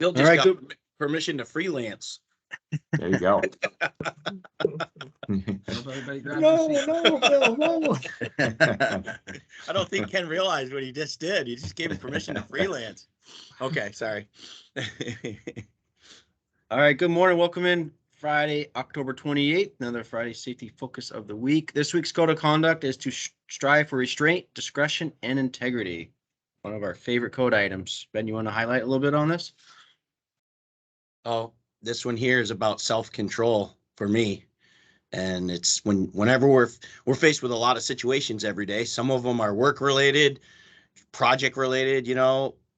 Phil All just right, got good. permission to freelance. There you go. Everybody grab their seat. No, Phil, no. I don't think Ken realized what he just did. He just gave him permission to freelance. Okay, sorry. All right, good morning. Welcome in Friday, October 28th, another Friday safety focus of the week. This week's code of conduct is to strive for restraint, discretion, and integrity. One of our favorite code items. Ben, you want to highlight a little bit on this? Oh, this one here is about self-control for me. And it's whenever we're faced with a lot of situations every day. Some of them are work related, project related,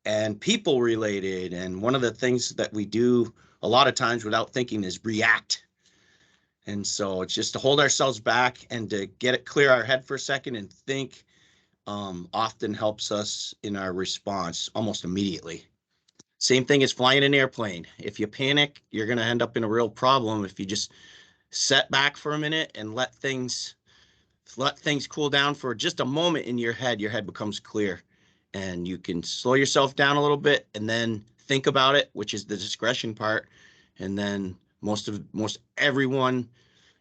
and people related. And one of the things that we do a lot of times without thinking is react. And so it's just to hold ourselves back and to clear our head for a second and think often helps us in our response almost immediately. Same thing as flying an airplane. If you panic, you're going to end up in a real problem. If you just set back for a minute and let things cool down for just a moment in your head becomes clear and you can slow yourself down a little bit and then think about it, which is the discretion part. And then most everyone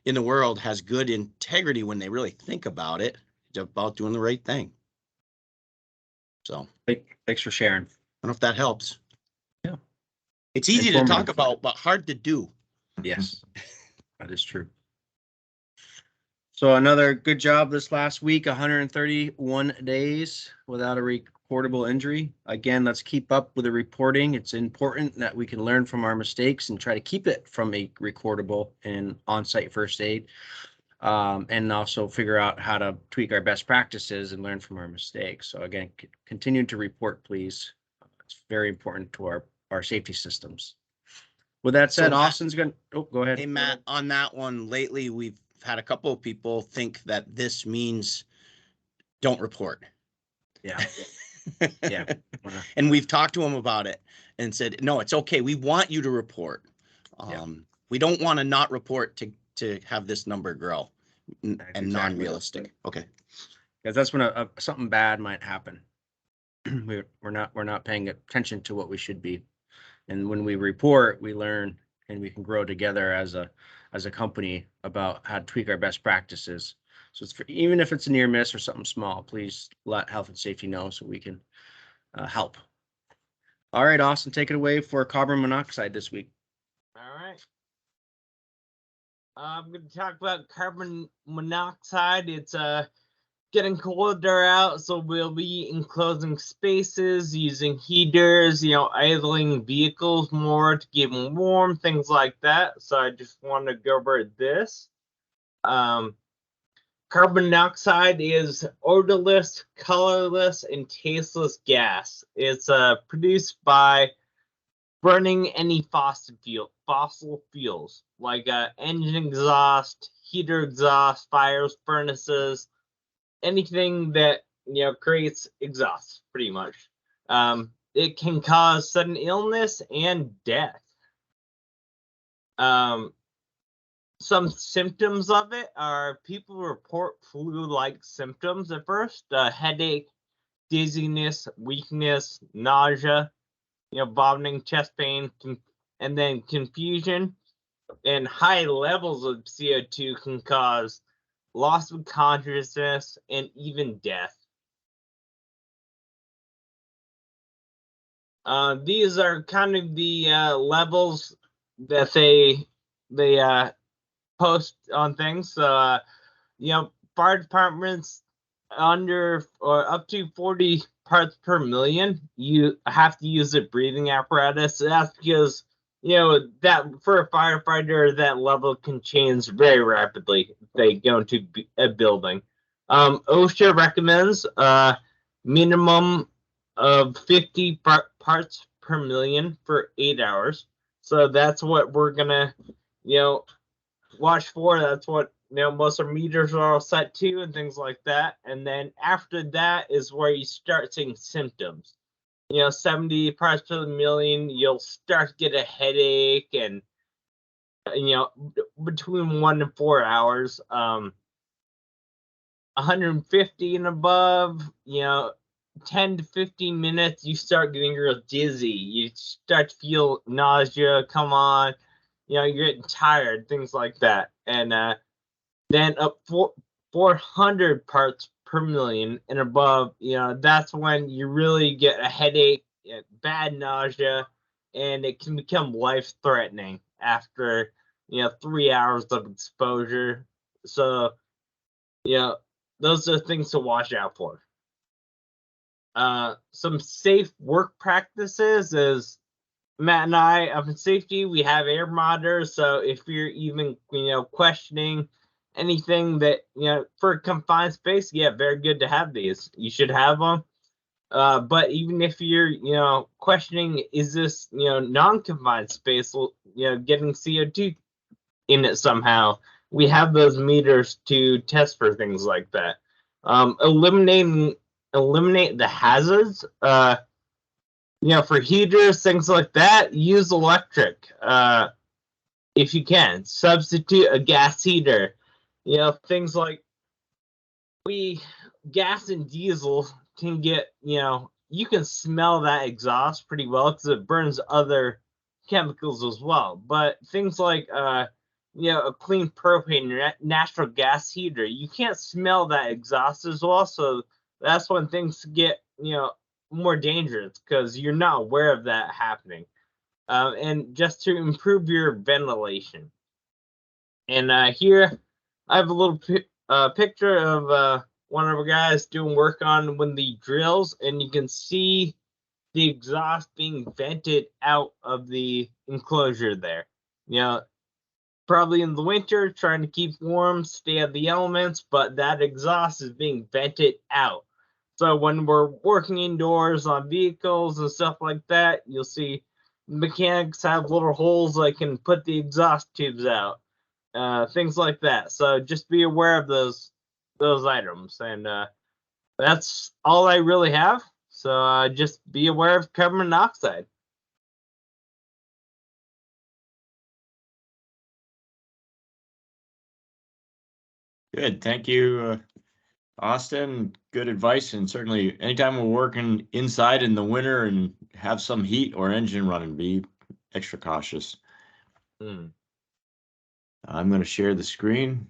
in the world has good integrity when they really think about it. It's about doing the right thing. So thanks for sharing. I don't know if that helps. Yeah. It's easy to talk about, but hard to do. Yes, that is true. So another good job this last week, 131 days without a recordable injury. Again, let's keep up with the reporting. It's important that we can learn from our mistakes and try to keep it from a recordable and on-site first aid. And also figure out how to tweak our best practices and learn from our mistakes. So again, continue to report, please. It's very important to our safety systems. With that said, so Austin's going to, go ahead. Hey, Matt, on that one, lately, we've had a couple of people think that this means don't report. Yeah. Yeah. And we've talked to them about it and said, no, it's okay. We want you to report. We don't want to not report to have this number grow and exactly. Non-realistic. Okay. Because that's when something bad might happen. we're not paying attention to what we should be. And when we report, we learn and we can grow together as a company about how to tweak our best practices. So it's even if it's a near miss or something small, please let health and safety know so we can help. All right, Austin, take it away for carbon monoxide this week. All right. I'm going to talk about carbon monoxide. It's getting colder out, so we'll be enclosing spaces, using heaters, idling vehicles more to keep them warm, things like that. So I just want to go over this. Carbon monoxide is odorless, colorless, and tasteless gas. It's produced by burning any fossil fuels like engine exhaust, heater exhaust, fires, furnaces, anything that creates exhaust, pretty much. It can cause sudden illness and death. Some symptoms of it are people report flu-like symptoms at first: headache, dizziness, weakness, nausea, vomiting, chest pain, and then confusion. And high levels of CO2 can cause loss of consciousness and even death. These are kind of the levels that they post on things. So, fire departments under or up to 40 parts per million, you have to use a breathing apparatus. That's because that for a firefighter, that level can change very rapidly if they go into a building. OSHA recommends minimum of 50 parts per million for 8 hours. So that's what we're gonna watch for. That's what most of our meters are all set to and things like that. And then after that is where you start seeing symptoms. 70 parts per million, you'll start to get a headache and, between 1 to 4 hours. 150 and above, 10 to 15 minutes, you start getting real dizzy. You start to feel nausea come on. You're getting tired, things like that. And then up 400 parts per million and above, that's when you really get a headache, bad nausea, and it can become life-threatening after 3 hours of exposure. So those are things to watch out for. Some safe work practices is Matt and I up in safety, we have air monitors. So if you're even questioning anything that for a confined space, yeah, very good to have these. You should have them. But even if you're questioning, is this non-confined space getting CO2 in it somehow, we have those meters to test for things like that. Eliminate the hazards. For heaters, things like that, use electric. If you can, substitute a gas heater. Things like gas and diesel can get, you can smell that exhaust pretty well because it burns other chemicals as well. But things like, a clean propane or natural gas heater, you can't smell that exhaust as well. So that's when things get, more dangerous because you're not aware of that happening. And just to improve your ventilation. And here I have a little picture of one of our guys doing work on one of the drills, and you can see the exhaust being vented out of the enclosure there. Probably in the winter, trying to keep warm, stay out of the elements, but that exhaust is being vented out. So when we're working indoors on vehicles and stuff like that, you'll see mechanics have little holes that can put the exhaust tubes out, things like that. So just be aware of those items, and that's all I really have. So just be aware of carbon monoxide. Good. Thank you, Austin. Good advice. And certainly anytime we're working inside in the winter and have some heat or engine running, be extra cautious. I'm going to share the screen.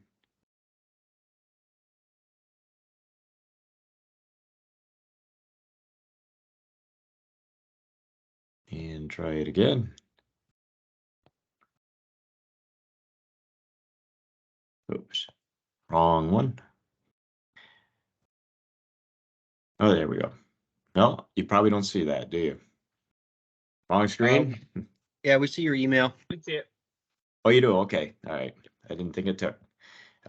And try it again. Oops, wrong one. Oh, there we go. No, you probably don't see that, do you? Wrong screen? Yeah, we see your email. We see it. Oh, you do? Okay. All right. I didn't think it took.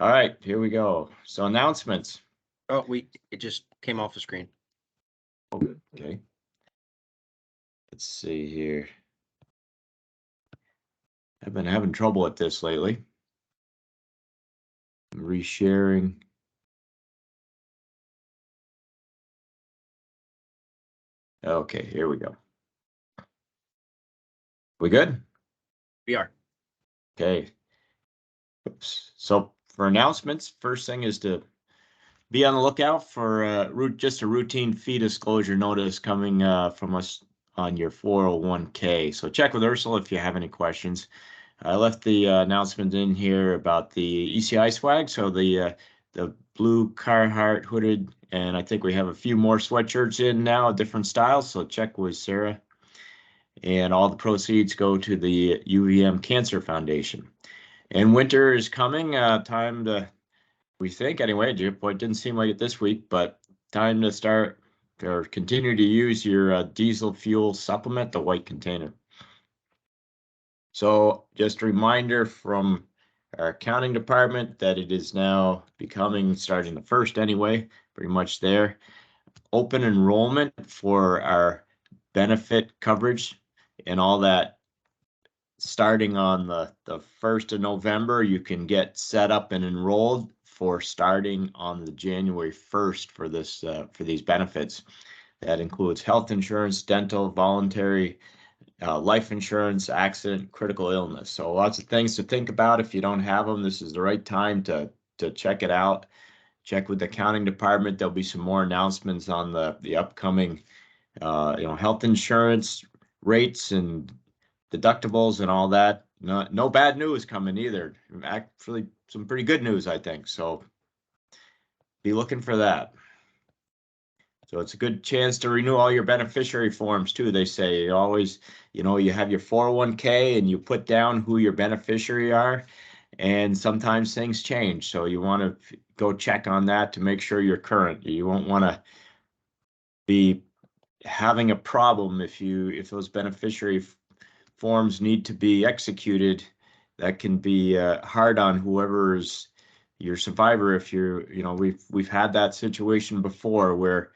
All right, here we go. So announcements. Oh, it just came off the screen. Okay. Let's see here. I've been having trouble at this lately. Resharing. Okay, here we go. We good? We are. Okay. Oops. So for announcements, first thing is to be on the lookout for just a routine fee disclosure notice coming from us on your 401k. So check with Ursula if you have any questions. I left the announcement in here about the ECI swag, so the blue Carhartt hooded, and I think we have a few more sweatshirts in now, different styles. So check with Sarah. And all the proceeds go to the UVM Cancer Foundation. And winter is coming. Time to, we think anyway. Boy, it didn't seem like it this week, but time to start or continue to use your diesel fuel supplement, the white container. So just a reminder from our accounting department that it is now becoming, starting the 1st anyway, pretty much there, open enrollment for our benefit coverage and all that. Starting on the 1st of November, you can get set up and enrolled for starting on the January 1st for this for these benefits. That includes health insurance, dental, voluntary, life insurance, accident, critical illness. So lots of things to think about. If you don't have them, this is the right time to check it out. check with the accounting department. There'll be some more announcements on the upcoming, health insurance rates and deductibles and all that. No bad news coming either. Actually, some pretty good news, I think. So be looking for that. So it's a good chance to renew all your beneficiary forms too. They say you always, you have your 401k and you put down who your beneficiary are, and sometimes things change. So you want to go check on that to make sure you're current. You won't want to be having a problem if those beneficiary forms need to be executed. That can be hard on whoever's your survivor. If we've had that situation before where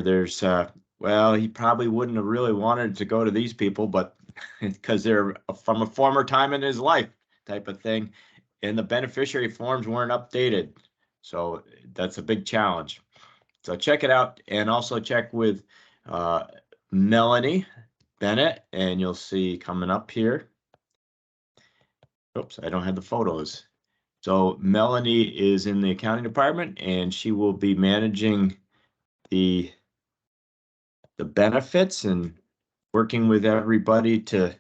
there's he probably wouldn't have really wanted to go to these people, but because they're from a former time in his life type of thing, and the beneficiary forms weren't updated. So that's a big challenge. So check it out, and also check with Melanie Bennett, and you'll see coming up here. Oops, I don't have the photos. So Melanie is in the accounting department, and she will be managing the benefits and working with everybody to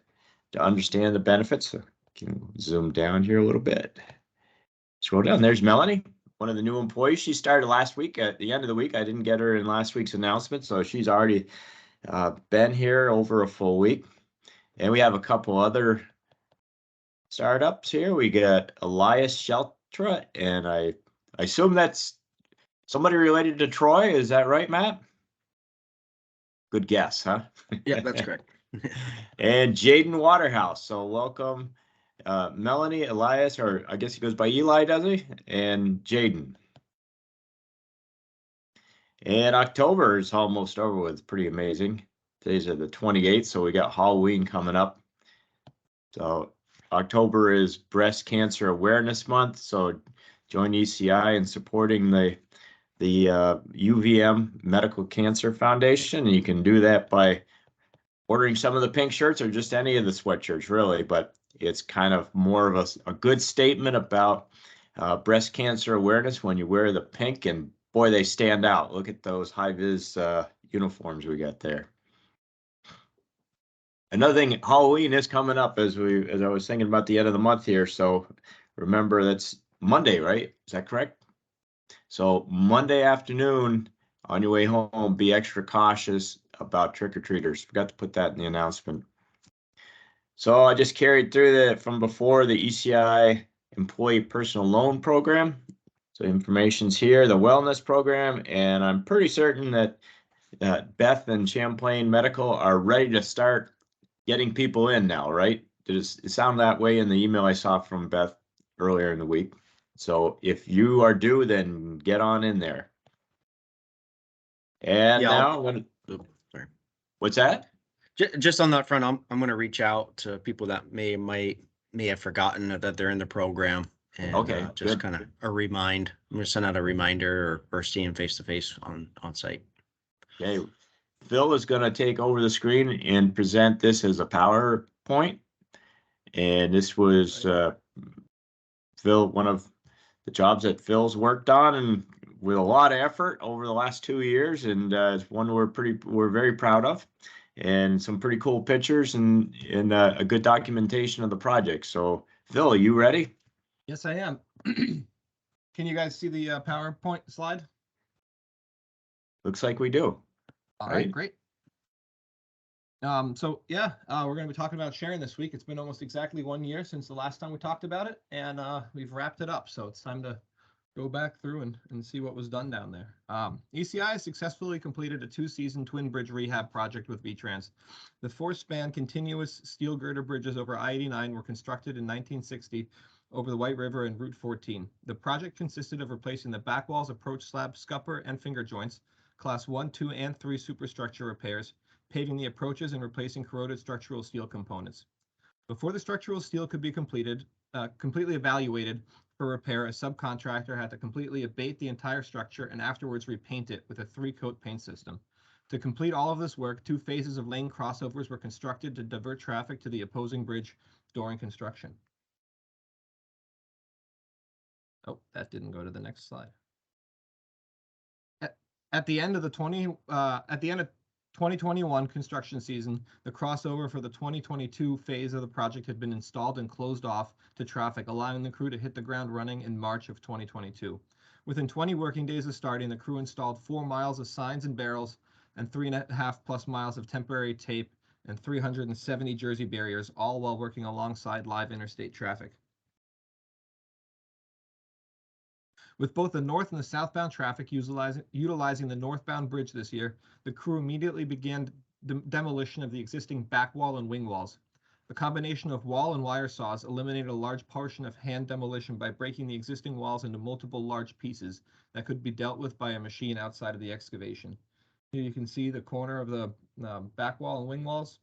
understand the benefits. So can zoom down here a little bit. Scroll down. There's Melanie, one of the new employees. She started last week at the end of the week. I didn't get her in last week's announcement, so she's already been here over a full week. And we have a couple other startups here. We got Elias Sheltra, and I assume that's somebody related to Troy. Is that right, Matt? Good guess, huh? Yeah, that's correct. And Jaden Waterhouse. So welcome, Melanie, Elias, or I guess he goes by Eli, does he? And Jaden. And October is almost over with. Pretty amazing. Today's the 28th, so we got Halloween coming up. So October is Breast Cancer Awareness Month. So join ECI in supporting the UVM Medical Cancer Foundation. And you can do that by ordering some of the pink shirts or just any of the sweatshirts, really. But it's kind of more of a good statement about breast cancer awareness when you wear the pink, and boy, they stand out. Look at those high-vis uniforms we got there. Another thing, Halloween is coming up as I was thinking about the end of the month here. So remember, that's Monday, right? Is that correct? So Monday afternoon on your way home, be extra cautious about trick-or-treaters. Forgot to put that in the announcement. So I just carried through from before the ECI Employee Personal Loan Program. So information's here, the wellness program, and I'm pretty certain that Beth and Champlain Medical are ready to start getting people in now, right? Does it sound that way in the email I saw from Beth earlier in the week? So if you are due, then get on in there. And now, sorry. What's that? Just on that front, I'm going to reach out to people that may have forgotten that they're in the program, and Okay, just good. kind of I'm going to send out a reminder or see him face to face on site. Okay, Phil is going to take over the screen and present this as a PowerPoint, and this was Phil, one of the jobs that Phil's worked on, and with a lot of effort over the last 2 years, and it's one we're very proud of, and some pretty cool pictures and a good documentation of the project. So Phil, are you ready? Yes, I am. Can you guys see the PowerPoint slide? Looks like we do. All right, great. So yeah, we're going to be talking about sharing this week. It's been almost exactly 1 year since the last time we talked about it, and we've wrapped it up. So it's time to go back through and see what was done down there. ECI successfully completed a 2-season twin bridge rehab project with VTrans. The 4-span continuous steel girder bridges over I-89 were constructed in 1960 over the White River and Route 14. The project consisted of replacing the back walls, approach slab, scupper, and finger joints, Class 1, 2, and 3 superstructure repairs, paving the approaches and replacing corroded structural steel components. Before the structural steel could be completely evaluated for repair, a subcontractor had to completely abate the entire structure and afterwards repaint it with a 3-coat paint system. To complete all of this work, 2 phases of lane crossovers were constructed to divert traffic to the opposing bridge during construction. Oh, that didn't go to the next slide. At the end of 2021 construction season, the crossover for the 2022 phase of the project had been installed and closed off to traffic, allowing the crew to hit the ground running in March of 2022. Within 20 working days of starting, the crew installed 4 miles of signs and barrels and 3.5+ miles of temporary tape and 370 jersey barriers, all while working alongside live interstate traffic. With both the north and the southbound traffic utilizing the northbound bridge this year, the crew immediately began demolition of the existing back wall and wing walls. The combination of wall and wire saws eliminated a large portion of hand demolition by breaking the existing walls into multiple large pieces that could be dealt with by a machine outside of the excavation. Here you can see the corner of the back wall and wing walls,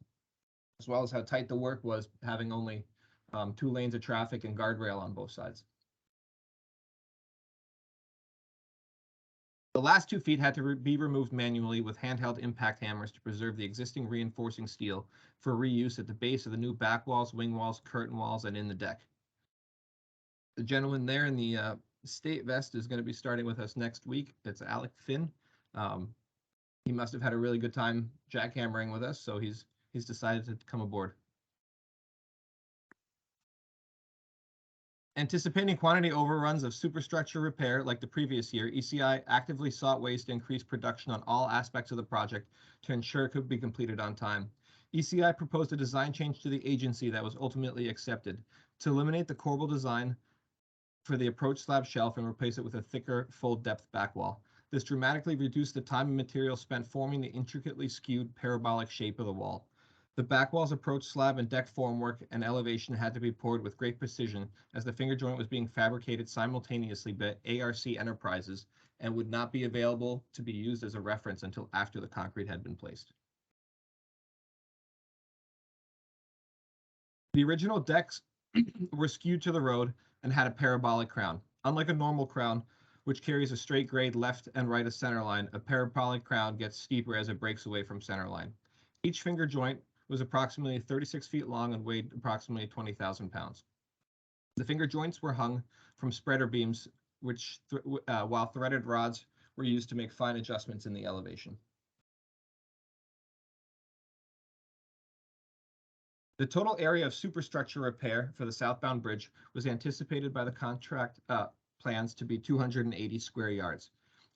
as well as how tight the work was, having only 2 lanes of traffic and guardrail on both sides. The last 2 feet had to be removed manually with handheld impact hammers to preserve the existing reinforcing steel for reuse at the base of the new back walls, wing walls, curtain walls, and in the deck. The gentleman there in the state vest is going to be starting with us next week. It's Alec Finn. He must have had a really good time jackhammering with us, so he's decided to come aboard. Anticipating quantity overruns of superstructure repair like the previous year, ECI actively sought ways to increase production on all aspects of the project to ensure it could be completed on time. ECI proposed a design change to the agency that was ultimately accepted to eliminate the corbel design for the approach slab shelf and replace it with a thicker, full-depth back wall. This dramatically reduced the time and material spent forming the intricately skewed parabolic shape of the wall. The back wall's approach slab and deck formwork and elevation had to be poured with great precision as the finger joint was being fabricated simultaneously by ARC Enterprises and would not be available to be used as a reference until after the concrete had been placed. The original decks were skewed to the road and had a parabolic crown. Unlike a normal crown, which carries a straight grade left and right of center line, a parabolic crown gets steeper as it breaks away from center line. Each finger joint was approximately 36 feet long and weighed approximately 20,000 pounds. The finger joints were hung from spreader beams, which while threaded rods were used to make fine adjustments in the elevation. The total area of superstructure repair for the southbound bridge was anticipated by the contract plans to be 280 square yards.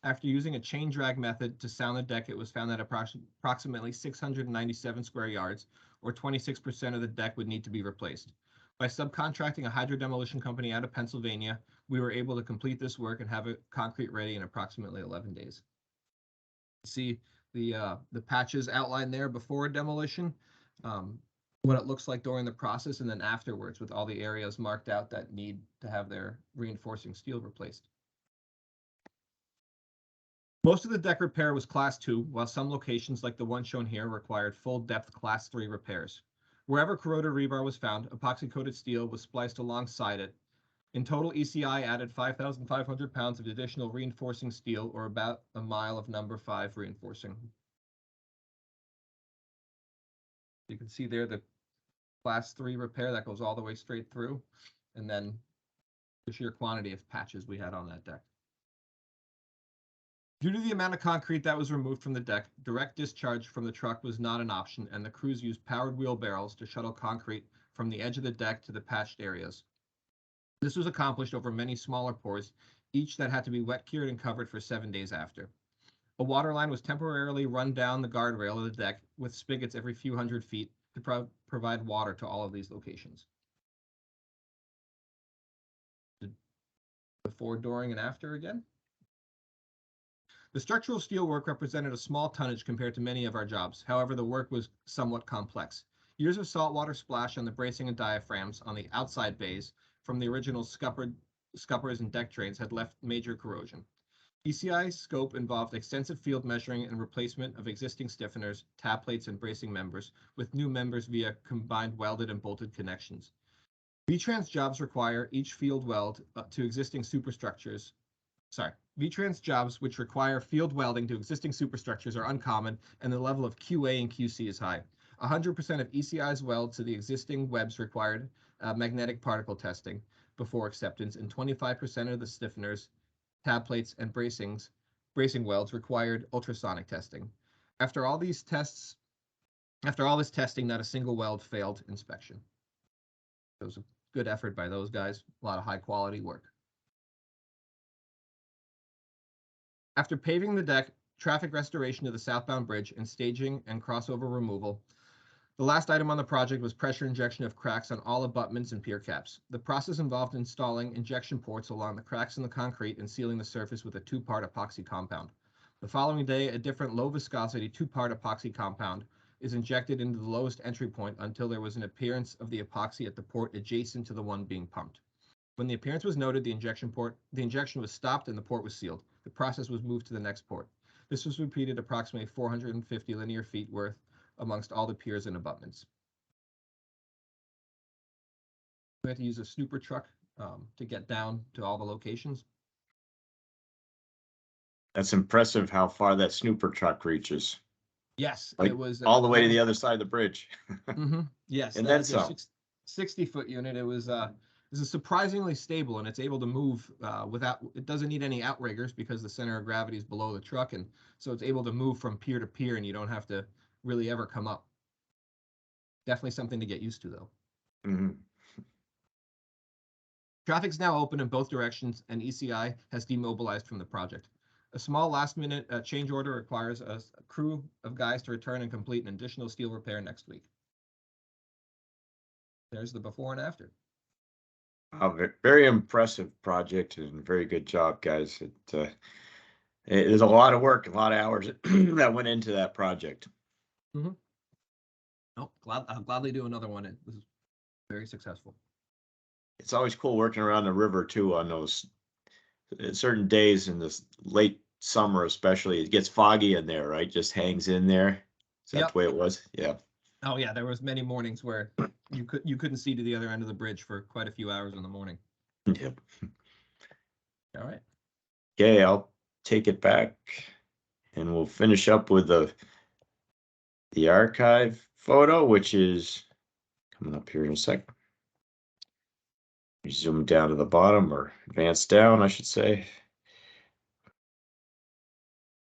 After using a chain drag method to sound the deck, it was found that approximately 697 square yards, or 26% of the deck, would need to be replaced. By subcontracting a hydro demolition company out of Pennsylvania, we were able to complete this work and have it concrete ready in approximately 11 days. See the patches outlined there before demolition, what it looks like during the process, and then afterwards with all the areas marked out that need to have their reinforcing steel replaced. Most of the deck repair was Class 2, while some locations, like the one shown here, required full-depth Class 3 repairs. Wherever corroded rebar was found, epoxy-coated steel was spliced alongside it. In total, ECI added 5,500 pounds of additional reinforcing steel, or about a mile of number 5 reinforcing. You can see there the Class 3 repair that goes all the way straight through, and then the sheer quantity of patches we had on that deck. Due to the amount of concrete that was removed from the deck, direct discharge from the truck was not an option, and the crews used powered wheelbarrows to shuttle concrete from the edge of the deck to the patched areas. This was accomplished over many smaller pours, each that had to be wet cured and covered for 7 days after. A water line was temporarily run down the guardrail of the deck with spigots every few hundred feet to provide water to all of these locations. Before, during, and after again. The structural steel work represented a small tonnage compared to many of our jobs. However, the work was somewhat complex. Years of saltwater splash on the bracing and diaphragms on the outside bays from the original scuppers and deck trains had left major corrosion. ECI's scope involved extensive field measuring and replacement of existing stiffeners, tab plates, and bracing members, with new members via combined welded and bolted connections. VTrans jobs require each field weld to existing superstructures. VTrans jobs which require field welding to existing superstructures are uncommon, and the level of QA and QC is high. 100% of ECI's welds to the existing webs required magnetic particle testing before acceptance, and 25% of the stiffeners, tab plates, and bracings bracing welds required ultrasonic testing. After all this testing, not a single weld failed inspection. It was a good effort by those guys. A lot of high quality work. After paving the deck, traffic restoration of the southbound bridge, and staging and crossover removal, the last item on the project was pressure injection of cracks on all abutments and pier caps. The process involved installing injection ports along the cracks in the concrete and sealing the surface with a 2-part epoxy compound. The following day, a different low viscosity 2-part epoxy compound is injected into the lowest entry point until there was an appearance of the epoxy at the port adjacent to the one being pumped. When the appearance was noted, the injection was stopped and the port was sealed. The process was moved to the next port. This was repeated approximately 450 linear feet worth amongst all the piers and abutments. We had to use a snooper truck to get down to all the locations. That's impressive how far that snooper truck reaches. Yes, Like it was all the way to the other side of the bridge. Yes, And then that's a some. 60-foot unit. It was this is surprisingly stable, and it's able to move without. It doesn't need any outriggers because the center of gravity is below the truck, and so it's able to move from pier to pier, and you don't have to really ever come up. Definitely something to get used to, though. Mm-hmm. Traffic's now open in both directions, and ECI has demobilized from the project. A small last-minute change order requires a crew of guys to return and complete an additional steel repair next week. There's the before and after. Very impressive project and very good job, guys. There's a lot of work, a lot of hours that went into that project. Oh, I'll gladly do another one. It was very successful. It's always cool working around the river too on those certain days in the late summer, especially. It gets foggy in there, right? Just hangs in there. Is that the way it was? Yeah. Oh yeah, there was many mornings where you couldn't see to the other end of the bridge for quite a few hours in the morning. Yep. All right. Okay, I'll take it back and we'll finish up with the archive photo, which is coming up here in a sec. Zoom down to the bottom, or advance down, I should say.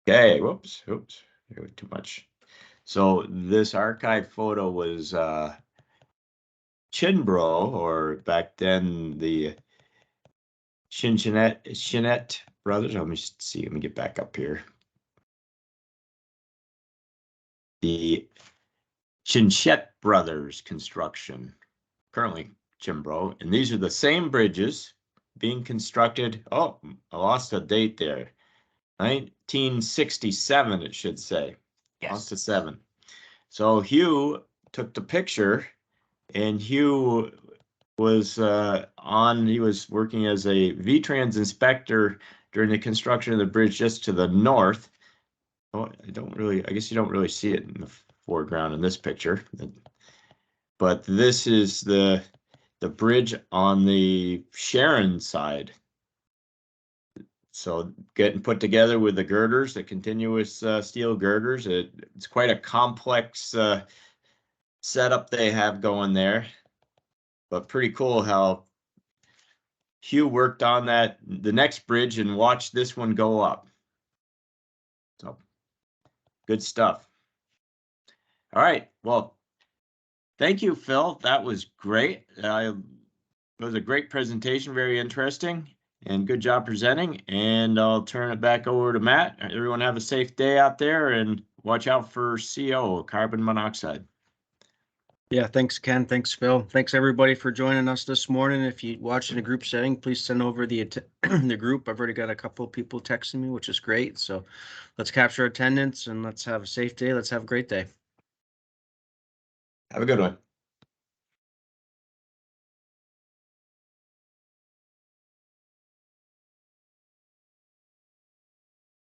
Okay, whoops, there was too much. So this archive photo was Chinbro, or back then the Chinette brothers. Let me see, let me get back up here. The Chinchette Brothers construction, currently Chinbro, and these are the same bridges being constructed. Oh, I lost a date there. 1967, it should say. Yes. Lost a 7. So Hugh took the picture, and Hugh was he was working as a VTrans inspector during the construction of the bridge just to the north. Oh, I guess you don't really see it in the foreground in this picture. But this is the bridge on the Sharon side. So getting put together with the girders, the continuous steel girders. It's quite a complex setup they have going there, but pretty cool how Hugh worked on the next bridge and watched this one go up. So good stuff. All right, well, thank you, Phil. That was great. It was a great presentation, very interesting, and good job presenting. And I'll turn it back over to Matt. Everyone have a safe day out there, and watch out for CO, carbon monoxide. Yeah, thanks, Ken. Thanks, Phil. Thanks, everybody, for joining us this morning. If you watch in a group setting, please send over the group. I've already got a couple of people texting me, which is great. So let's capture attendance and let's have a safe day. Let's have a great day. Have a good one.